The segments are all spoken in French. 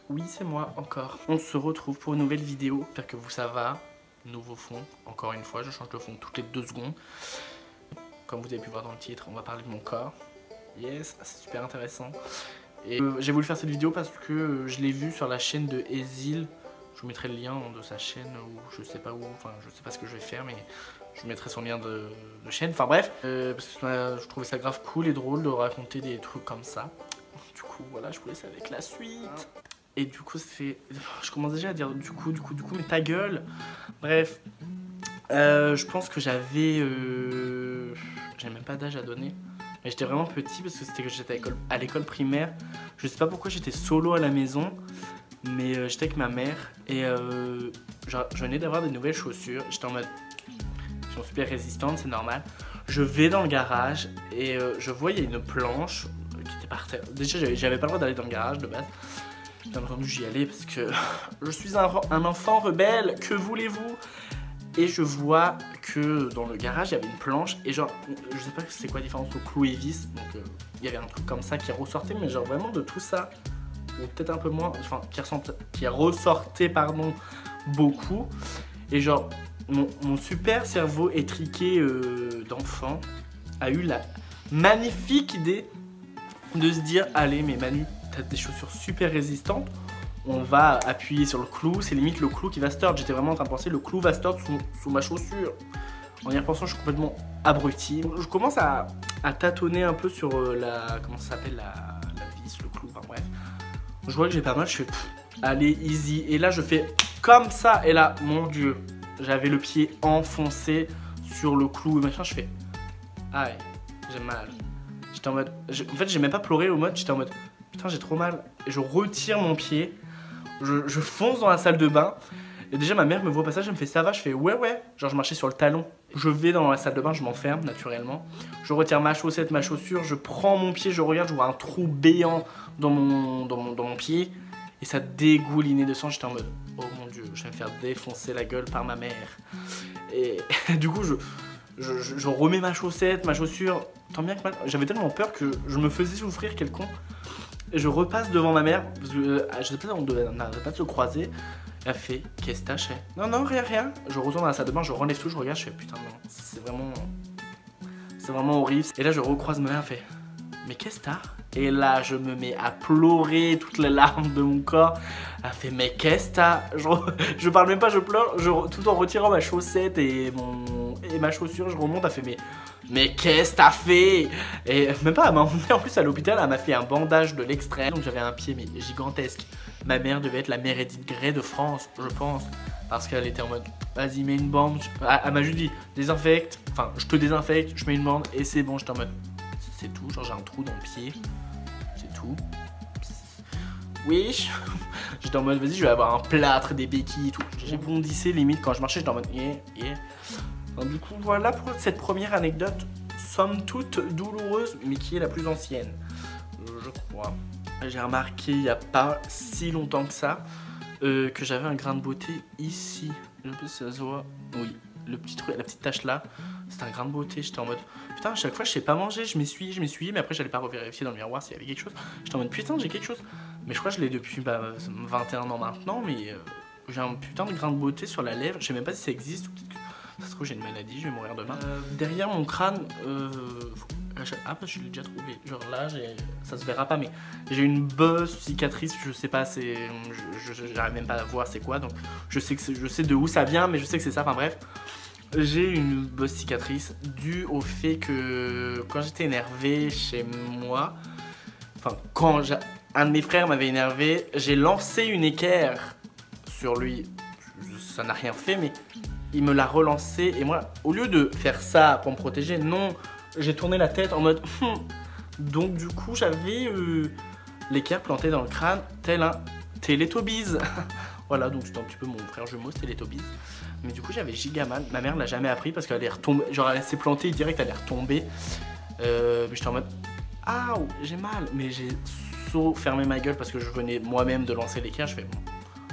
Oui, c'est moi encore. On se retrouve pour une nouvelle vidéo. J'espère que vous ça va. Nouveau fond, encore une fois, je change de fond toutes les 2 secondes. Comme vous avez pu voir dans le titre, on va parler de mon corps. Yes, c'est super intéressant. Et j'ai voulu faire cette vidéo parce que je l'ai vue sur la chaîne de Ezil. Je vous mettrai le lien de sa chaîne ou je sais pas où, enfin je sais pas ce que je vais faire, mais je vous mettrai son lien de chaîne. Enfin bref, parce que je trouvais ça grave cool et drôle de raconter des trucs comme ça. Du coup voilà, je vous laisse avec la suite. Et du coup je commence déjà à dire du coup, mais ta gueule. Bref, je pense que j'avais même pas d'âge à donner. Mais j'étais vraiment petit parce que c'était que j'étais à l'école primaire. Je sais pas pourquoi j'étais solo à la maison. Mais j'étais avec ma mère et je venais d'avoir des nouvelles chaussures. J'étais en mode, elles sont super résistantes, c'est normal. Je vais dans le garage et je vois il y a une planche qui était par terre. Déjà j'avais pas le droit d'aller dans le garage de base. Bien entendu j'y allais parce que je suis un enfant rebelle, que voulez-vous? Et je vois que dans le garage il y avait une planche et genre, je sais pas c'est quoi la différence entre clou et vis. Donc il y avait un truc comme ça qui ressortait, mais genre vraiment de tout ça. Ou peut-être un peu moins, enfin qui ressortait pardon beaucoup. Et genre mon super cerveau étriqué d'enfant a eu la magnifique idée de se dire allez mais Manu, t'as des chaussures super résistantes, on va appuyer sur le clou, c'est limite le clou qui va start. J'étais vraiment en train de penser le clou va start sous ma chaussure. En y repensant je suis complètement abruti. Je commence à tâtonner un peu sur la, comment ça s'appelle, la vis, le clou, enfin bref. Je vois que j'ai pas mal, je fais allez easy, et là je fais comme ça, et là mon dieu, j'avais le pied enfoncé sur le clou et machin, je fais aïe, j'ai mal. J'étais en mode, en fait j'ai même pas pleuré au mode, j'étais en mode putain j'ai trop mal, et je retire mon pied, je fonce dans la salle de bain, et déjà ma mère me voit au passage, elle me fait ça va, je fais ouais, genre je marchais sur le talon. Je vais dans la salle de bain, je m'enferme naturellement. Je retire ma chaussette, ma chaussure, je prends mon pied, je regarde, je vois un trou béant dans mon pied. Et ça dégoulinait de sang, j'étais en mode oh mon dieu, je vais me faire défoncer la gueule par ma mère. Et du coup je remets ma chaussette, ma chaussure. Tant bien que mal, j'avais tellement peur que je me faisais souffrir quel con. Et je repasse devant ma mère, parce que je sais pas, on n'arrête pas de se croiser. Elle fait qu'est-ce que t'as? Je fais non rien. Je retourne dans la salle de bain, je relève tout, je regarde, je fais putain non, c'est vraiment horrible. Et là je recroise ma mère, elle fait mais qu'est-ce que t'as? Et là je me mets à pleurer toutes les larmes de mon corps. Elle fait mais qu'est-ce que t'as? Je parle même pas, je pleure, tout en retirant ma chaussette et ma chaussure, je remonte. Elle fait mais qu'est-ce que t'as fait? Et même pas, elle m'a emmené en plus à l'hôpital, elle m'a fait un bandage de l'extrême. Donc j'avais un pied mais gigantesque. Ma mère devait être la mère Edith Gray de France, je pense. Parce qu'elle était en mode, vas-y mets une bande. Elle m'a juste dit, désinfecte, enfin je te désinfecte, je mets une bande et c'est bon. J'étais en mode, c'est tout, genre j'ai un trou dans le pied. C'est tout. Oui. J'étais en mode, vas-y je vais avoir un plâtre, des béquilles et tout. J'ai bondissé limite quand je marchais, j'étais en mode, yeah. Donc, du coup voilà pour cette première anecdote, somme toute douloureuse, mais qui est la plus ancienne, je crois. J'ai remarqué il n'y a pas si longtemps que ça que j'avais un grain de beauté ici. Je sais pas si ça se voit. Oui, le petit truc, la petite tache là, c'est un grain de beauté. J'étais en mode putain, à chaque fois je sais pas manger, je m'essuyais, mais après j'allais pas revérifier dans le miroir s'il y avait quelque chose. J'étais en mode putain, j'ai quelque chose. Mais je crois que je l'ai depuis 21 ans maintenant, mais j'ai un putain de grain de beauté sur la lèvre. Je sais même pas si ça existe ou peut-être que ça se trouve j'ai une maladie, je vais mourir demain. Derrière mon crâne, ah bah je l'ai déjà trouvé, genre là ça se verra pas mais j'ai une bosse cicatrice, je sais pas, j'arrive même pas à voir c'est quoi, donc je sais de où ça vient mais je sais que c'est ça, enfin bref. J'ai une bosse cicatrice due au fait que quand j'étais énervé chez moi, enfin quand un de mes frères m'avait énervé, j'ai lancé une équerre sur lui, ça n'a rien fait mais il me l'a relancé et moi au lieu de faire ça pour me protéger, non, j'ai tourné la tête en mode donc du coup j'avais l'équerre plantée dans le crâne tel un Télétobies. Voilà, donc c'était un petit peu mon frère jumeau, c'était Télétobies. Mais du coup j'avais giga mal, ma mère l'a jamais appris parce qu'elle est retombée, genre elle s'est plantée direct, elle est retombée. Mais j'étais en mode ah j'ai mal, mais j'ai fermé ma gueule parce que je venais moi-même de lancer l'équerre. Je fais bon,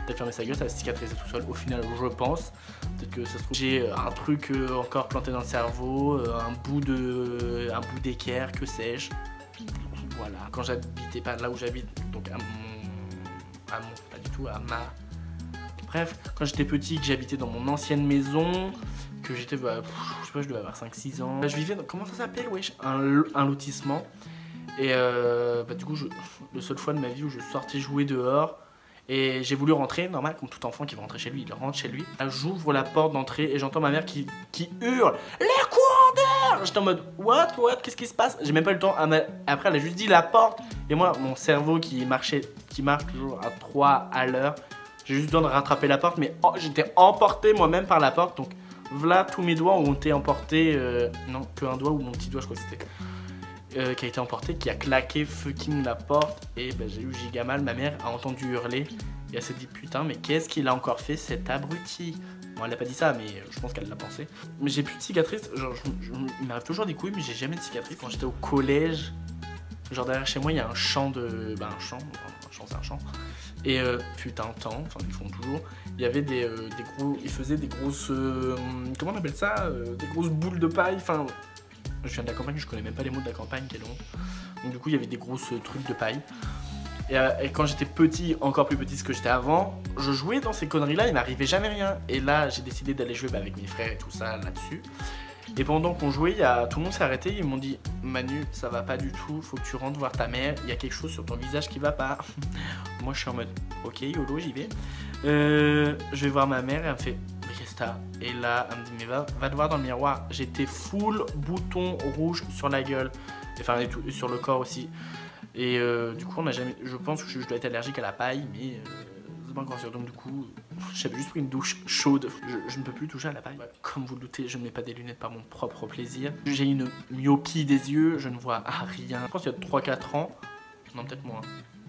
peut-être fermer sa gueule, ça va cicatriser tout seul. Au final, je pense. Peut-être que ça se trouve, j'ai un truc encore planté dans le cerveau, un bout d'équerre, que sais-je. Voilà. Quand j'habitais pas là où j'habite, donc pas du tout, à ma... Bref, quand j'étais petit, que j'habitais dans mon ancienne maison, que j'étais, je sais pas, je devais avoir 5-6 ans. Je vivais dans, comment ça s'appelle, wesh, un lotissement. Et du coup, le seul fois de ma vie où je sortais jouer dehors, et j'ai voulu rentrer, normal, comme tout enfant qui va rentrer chez lui, il rentre chez lui. J'ouvre la porte d'entrée et j'entends ma mère qui hurle « Les courants d'air !» J'étais en mode « What? Qu'est-ce qui se passe ?» J'ai même pas eu le temps. Après, elle a juste dit la porte. Et moi, mon cerveau qui marche toujours à 3 à l'heure, j'ai juste besoin de rattraper la porte. Mais j'étais emporté moi-même par la porte. Donc voilà, tous mes doigts ont été emportés. Non, qu'un doigt ou mon petit doigt, je crois que c'était. Qui a été emporté, qui a claqué fucking la porte. Et j'ai eu giga mal. Ma mère a entendu hurler et elle s'est dit putain, mais qu'est-ce qu'il a encore fait cet abruti? Bon, elle a pas dit ça, mais je pense qu'elle l'a pensé. Mais j'ai plus de cicatrices. Genre, il m'arrive toujours des couilles, mais j'ai jamais de cicatrices. Quand j'étais au collège, genre derrière chez moi, il y a un champ de. Un champ, c'est un champ. Et fut un temps, enfin ils font toujours, il y avait des gros. Ils faisaient des grosses. Comment on appelle ça, des grosses boules de paille. Enfin. Je viens de la campagne, je connais même pas les mots de la campagne, quel honte. Donc du coup il y avait des grosses trucs de paille. Et quand j'étais petit, encore plus petit que ce que j'étais avant, je jouais dans ces conneries là, il m'arrivait jamais rien. Et là j'ai décidé d'aller jouer avec mes frères et tout ça là-dessus. Et pendant qu'on jouait, tout le monde s'est arrêté, ils m'ont dit Manu, ça va pas du tout, faut que tu rentres voir ta mère, il y a quelque chose sur ton visage qui va pas. Moi je suis en mode ok YOLO, j'y vais. Je vais voir ma mère et elle me fait et là, elle me dit, mais va te voir dans le miroir. J'étais full bouton rouge sur la gueule, enfin, et sur le corps aussi. Et du coup, on n'a jamais. Je pense que je dois être allergique à la paille, mais c'est pas encore sûr. Donc, du coup, j'avais juste pris une douche chaude. Je ne peux plus toucher à la paille. Comme vous le doutez, je ne mets pas des lunettes par mon propre plaisir. J'ai une myopie des yeux, je ne vois rien. Je pense qu'il y a 3-4 ans, non, peut-être moins.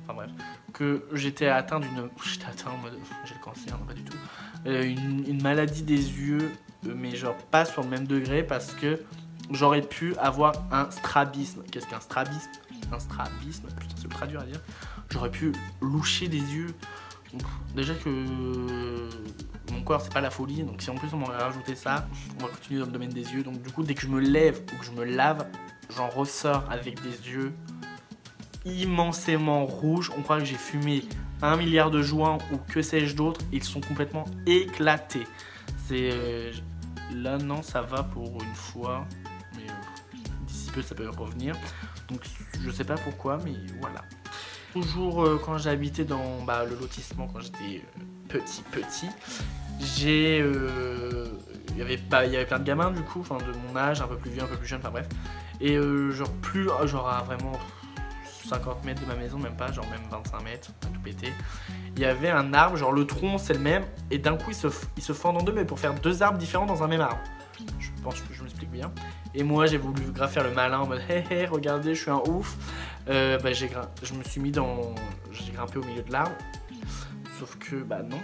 Enfin bref, que j'étais atteint d'une... J'étais atteint en mode... J'ai le cancer, non pas du tout. Une maladie des yeux, mais genre pas sur le même degré parce que j'aurais pu avoir un strabisme. Qu'est-ce qu'un strabisme? Un strabisme, putain c'est ultra dur à dire. J'aurais pu loucher des yeux. Donc, déjà que mon corps c'est pas la folie, donc si en plus on m'aurait rajouté ça, on va continuer dans le domaine des yeux. Donc du coup dès que je me lève ou que je me lave, j'en ressors avec des yeux immensément rouge. On croit que j'ai fumé 1 milliard de joints ou que sais-je d'autre. Ils sont complètement éclatés. C'est là non ça va pour une fois, mais d'ici peu ça peut revenir. Donc je sais pas pourquoi, mais voilà. Toujours quand j'habitais dans le lotissement, quand j'étais petit, j'ai il y avait plein de gamins du coup, enfin de mon âge, un peu plus vieux, un peu plus jeune, enfin bref. Et genre à vraiment 50 mètres de ma maison, même pas, genre même 25 mètres, à tout péter. Il y avait un arbre, genre le tronc c'est le même, et d'un coup il se fend en deux, mais pour faire 2 arbres différents dans un même arbre. Je pense que je m'explique bien. Et moi j'ai voulu grave faire le malin en mode hé regardez je suis un ouf. Je me suis mis j'ai grimpé au milieu de l'arbre. Sauf que non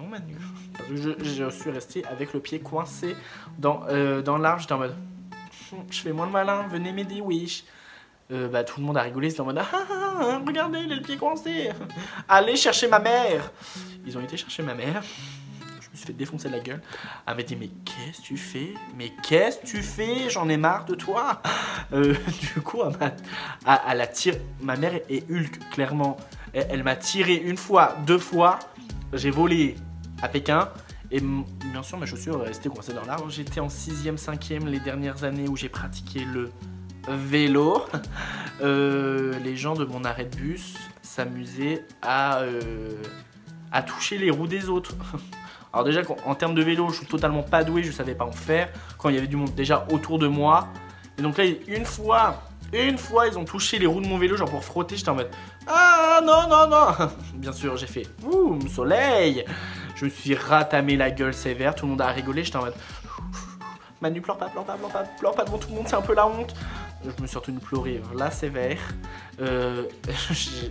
Manu. Parce que je suis resté avec le pied coincé dans l'arbre, j'étais en mode je fais moins le malin, venez m'aider wesh. Tout le monde a rigolé, c'était en mode regardez, il a le pied coincé. Allez chercher ma mère. Ils ont été chercher ma mère. Je me suis fait défoncer la gueule. Elle m'a dit mais qu'est-ce que tu fais? Mais qu'est-ce que tu fais? J'en ai marre de toi. Du coup elle a tiré. Ma mère est Hulk clairement. Elle m'a tiré 1 fois, 2 fois. J'ai volé à Pékin. Et bien sûr mes chaussures restaient coincées dans l'arbre. J'étais en 6e, 5e les dernières années où j'ai pratiqué le vélo. Les gens de mon arrêt de bus s'amusaient à toucher les roues des autres. Alors déjà en termes de vélo je suis totalement pas doué, je savais pas en faire quand il y avait du monde déjà autour de moi. Et donc là une fois ils ont touché les roues de mon vélo genre pour frotter, j'étais en mode ah non. Bien sûr j'ai fait ouh soleil. Je me suis ratamé la gueule sévère, tout le monde a rigolé, j'étais en mode Manu pleure pas devant tout le monde, c'est un peu la honte. Je me suis retenu de pleurer là sévère.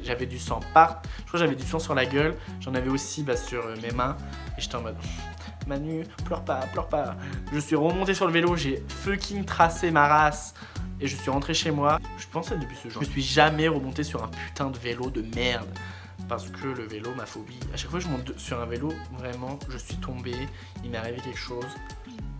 J'avais du sang je crois que j'avais du sang sur la gueule. J'en avais aussi sur mes mains. Et j'étais en mode Manu, pleure pas. Je suis remonté sur le vélo, j'ai fucking tracé ma race. Et je suis rentré chez moi. Je pensais depuis ce jour, je suis jamais remonté sur un putain de vélo de merde. Parce que le vélo, ma phobie. À chaque fois que je monte sur un vélo, vraiment, je suis tombé. Il m'est arrivé quelque chose.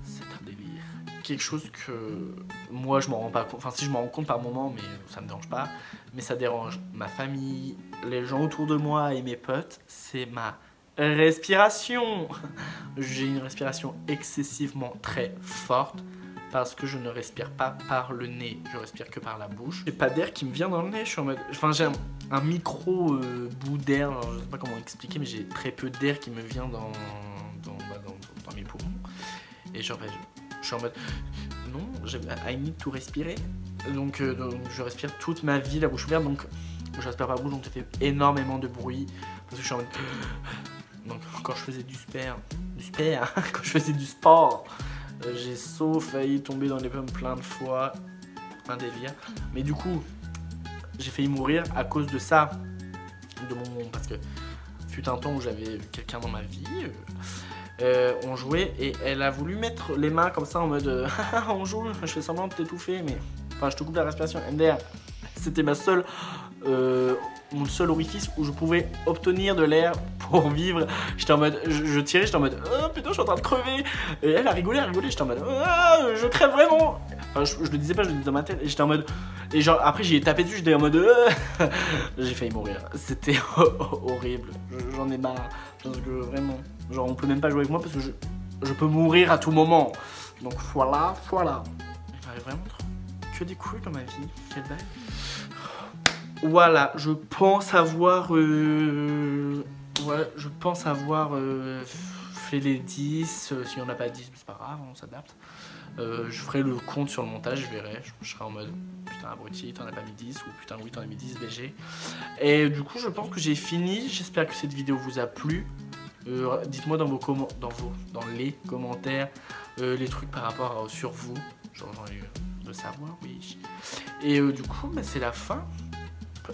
C'est un délire. quelque chose que moi je m'en rends pas compte, enfin si je m'en rends compte par moment, mais ça me dérange pas, mais ça dérange ma famille, les gens autour de moi et mes potes, c'est ma respiration. J'ai une respiration excessivement très forte parce que je ne respire pas par le nez, je respire que par la bouche. J'ai pas d'air qui me vient dans le nez, je suis en mode, enfin j'ai un micro bout d'air, je sais pas comment expliquer, mais j'ai très peu d'air qui me vient dans mes poumons. Et genre, je suis en mode, non, I need to respirer. Donc je respire toute ma vie la bouche ouverte, donc je respire par la bouche, donc ça fait énormément de bruit. Parce que je suis en mode... Donc quand je faisais quand je faisais du sport, j'ai failli tomber dans les pommes plein de fois. Un délire. Mais du coup, j'ai failli mourir à cause de ça. Parce que fut un temps où j'avais quelqu'un dans ma vie... on jouait et elle a voulu mettre les mains comme ça en mode on joue, je fais semblant de t'étouffer, mais enfin je te coupe la respiration. MDR, c'était mon seul orifice où je pouvais obtenir de l'air pour vivre. J'étais en mode, je tirais, j'étais en mode oh putain, je suis en train de crever. Et elle a rigolé, j'étais en mode je crève vraiment. Enfin, je le disais pas, je le disais dans ma tête et j'étais en mode, et genre après j'y ai tapé dessus, j'étais en mode j'ai failli mourir. C'était horrible, j'en ai marre parce que vraiment, genre on peut même pas jouer avec moi parce que je peux mourir à tout moment. Donc voilà. Il m'arrive vraiment que des couilles dans ma vie, quelle balle. Voilà, je pense avoir fait les 10. Si on n'a pas 10, c'est pas grave, on s'adapte. Je ferai le compte sur le montage, je verrai. Je serai en mode putain, abruti, t'en as pas mis 10, ou putain, oui, t'en as mis 10, BG. Et du coup, je pense que j'ai fini. J'espère que cette vidéo vous a plu. Dites-moi dans les commentaires les trucs par rapport sur vous. J'ai envie de savoir, oui. Et du coup, bah, c'est la fin.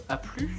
À plus.